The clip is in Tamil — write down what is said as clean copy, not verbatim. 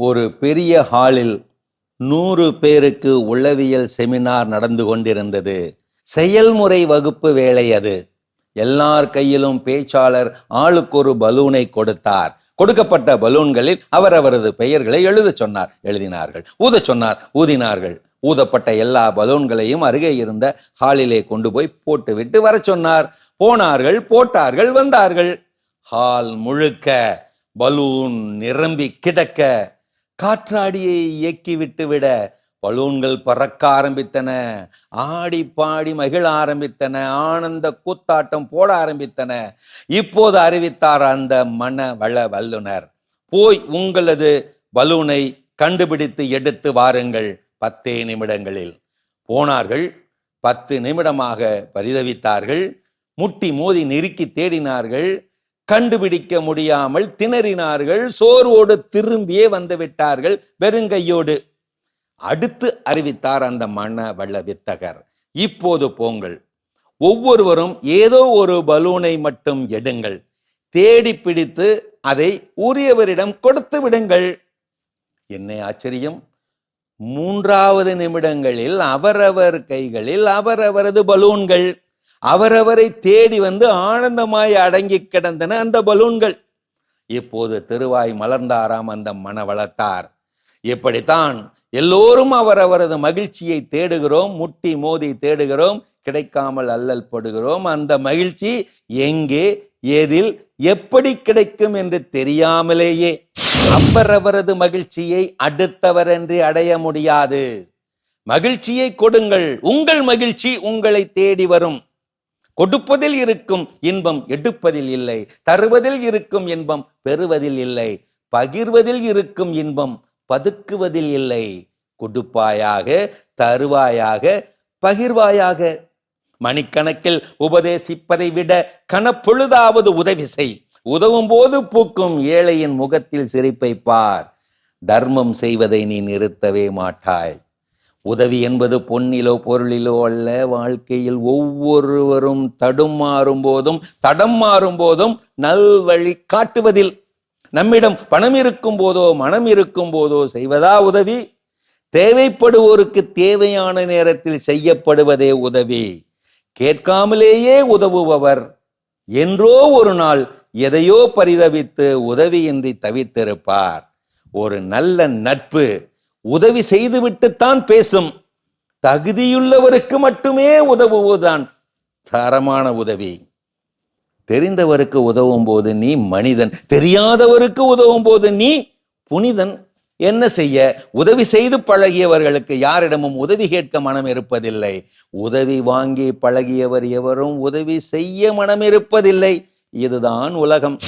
ஒரு பெரிய ஹாலில் 100 பேருக்கு உளவியல் செமினார் நடந்து கொண்டிருந்தது. செயல்முறை வகுப்பு வேலை அது. எல்லார் கையிலும் பேச்சாளர் ஆளுக்கு ஒரு பலூனை கொடுத்தார். கொடுக்கப்பட்ட பலூன்களில் அவரவரது பெயர்களை எழுதச் சொன்னார். எழுதினார்கள். ஊதச் சொன்னார். ஊதினார்கள். ஊதப்பட்ட எல்லா பலூன்களையும் அருகே இருந்த ஹாலிலே கொண்டு போய் போட்டுவிட்டு வர சொன்னார். போனார்கள், போட்டார்கள், வந்தார்கள். ஹால் முழுக்க பலூன் நிரம்பி கிடக்க, காற்றாடியை இயக்கி விட்டு விட பலூன்கள் பறக்க ஆரம்பித்தன. ஆடி பாடி மகிழ ஆரம்பித்தன. ஆனந்த கூத்தாட்டம் போட ஆரம்பித்தன. இப்போது அறிவித்தார் அந்த மன வள வல்லுனர், போய் உங்களது பலூனை கண்டுபிடித்து எடுத்து வாருங்கள் 10 நிமிடங்களில். போனார்கள். 10 நிமிடமாக பரிதவித்தார்கள். முட்டி மோதி நெருக்கி தேடினார்கள். கண்டுபிடிக்க முடியாமல் திணறினார்கள். சோர்வோடு திரும்பியே வந்து விட்டார்கள், வெறுங்கையோடு. அடுத்து அறிவித்தார் அந்த மன வள வித்தகர், இப்போது போங்கள், ஒவ்வொருவரும் ஏதோ ஒரு பலூனை மட்டும் எடுங்கள், தேடி பிடித்து அதை உரியவரிடம் கொடுத்து விடுங்கள். என்ன ஆச்சரியம்! 3வது நிமிடங்களில் அவரவர் கைகளில் அவரவரது பலூன்கள். அவரவரை தேடி வந்து ஆனந்தமாய் அடங்கி கிடந்தன அந்த பலூன்கள். இப்போது திருவாய் மலர்ந்தாராம் அந்த மனவளத்தார். இப்படித்தான் எல்லோரும் அவரவரது மகிழ்ச்சியை தேடுகிறோம், முட்டி மோதி தேடுகிறோம், கிடைக்காமல் அல்லல் படுகிறோம். அந்த மகிழ்ச்சி எங்கே, ஏதில், எப்படி கிடைக்கும் என்று தெரியாமலேயே அவரவரது மகிழ்ச்சியை அடுத்தவரென்று அடைய முடியாது. மகிழ்ச்சியை கொடுங்கள். உங்கள் மகிழ்ச்சி உங்களை தேடி வரும். கொடுப்பதில் இருக்கும் இன்பம் எடுப்பதில் இல்லை. தருவதில் இருக்கும் இன்பம் பெறுவதில் இல்லை. பகிர்வதில் இருக்கும் இன்பம் பதுக்குவதில் இல்லை. கொடுப்பாயாக, தருவாயாக, பகிர்வாயாக. மணிக்கணக்கில் உபதேசிப்பதை விட கணப்பொழுதாவது உதவி செய். உதவும் போது பூக்கும் ஏழையின் முகத்தில் சிரிப்பை பார். தர்மம் செய்வதை நீ நிறுத்தவே மாட்டாய். உதவி என்பது பொன்னிலோ பொருளிலோ அல்ல. வாழ்க்கையில் ஒவ்வொருவரும் தடம் மாறும் போதும் நல்வழி காட்டுவதில். நம்மிடம் பணம் இருக்கும் போதோ மனம் இருக்கும் போதோ செய்வதா உதவி? தேவைப்படுவோருக்கு தேவையான நேரத்தில் செய்யப்படுவதே உதவி. கேட்காமலேயே உதவுபவர் என்றோ ஒரு நாள் எதையோ பரிதவித்து உதவியின்றி தவித்திருப்பார். ஒரு நல்ல நட்பு உதவி செய்துவிட்டுத்தான் பேசும். தகுதியுள்ளவருக்கு மட்டுமே உதவுவதுதான் தரமான உதவி. தெரிந்தவருக்கு உதவும் போது நீ மனிதன், தெரியாதவருக்கு உதவும் போது நீ புனிதன். என்ன செய்ய? உதவி செய்து பழகியவர்களுக்கு யாரிடமும் உதவி கேட்க மனம் இருப்பதில்லை. உதவி வாங்கி பழகியவர் எவரும் உதவி செய்ய மனம் இருப்பதில்லை. இதுதான் உலகம்.